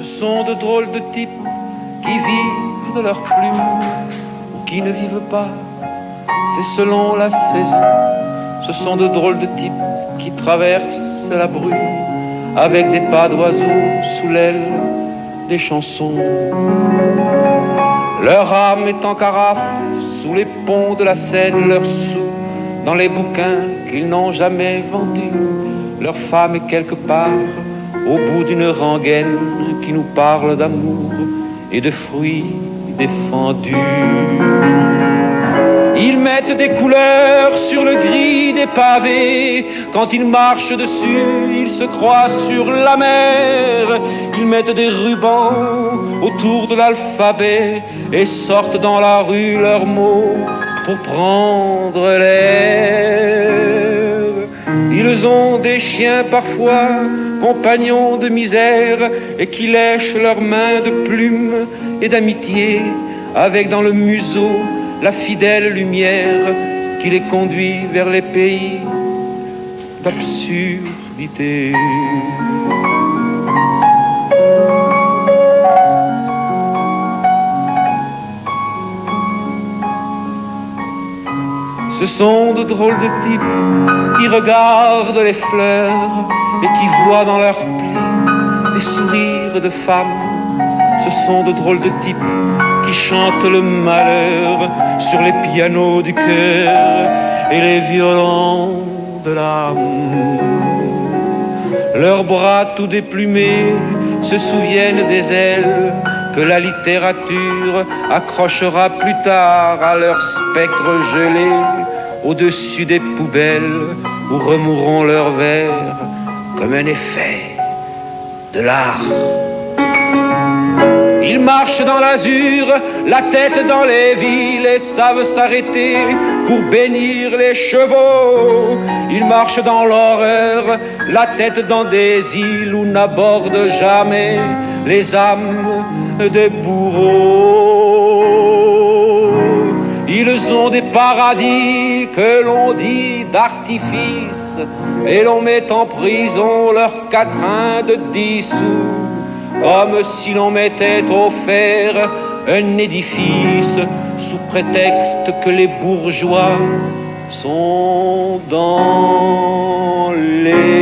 sont de drôles de types qui vivent de leurs plumes ou qui ne vivent pas, c'est selon la saison. Ce sont de drôles de types qui traversent la brume avec des pas d'oiseaux sous l'aile des chansons. Leur âme est en carafe sous les ponts de la Seine, leur sou dans les bouquins qu'ils n'ont jamais vendus. Leur femme est quelque part au bout d'une rengaine qui nous parle d'amour et de fruits défendus. Ils mettent des couleurs sur le gris des pavés. Quand ils marchent dessus, ils se croient sur la mer. Ils mettent des rubans autour de l'alphabet et sortent dans la rue leurs mots pour prendre l'air. Ils ont des chiens parfois, compagnons de misère, et qui lèchent leurs mains de plumes et d'amitié, avec dans le museau la fidèle lumière qui les conduit vers les pays d'absurdité. Ce sont de drôles de types qui regardent les fleurs et qui voient dans leurs plis des sourires de femmes. Ce sont de drôles de types qui chantent le malheur sur les pianos du cœur et les violons de l'âme. Leurs bras tout déplumés se souviennent des ailes que la littérature accrochera plus tard à leurs spectres gelés au-dessus des poubelles où remourront leurs vers comme un effet de l'art. Ils marchent dans l'azur, la tête dans les villes et savent s'arrêter pour bénir les chevaux. Ils marchent dans l'horreur, la tête dans des îles où n'abordent jamais les âmes des bourreaux. Ils ont des paradis que l'on dit d'artifice et l'on met en prison leurs quatrains de 10 sous. Comme si l'on m'était offert un édifice sous prétexte que les bourgeois sont dans les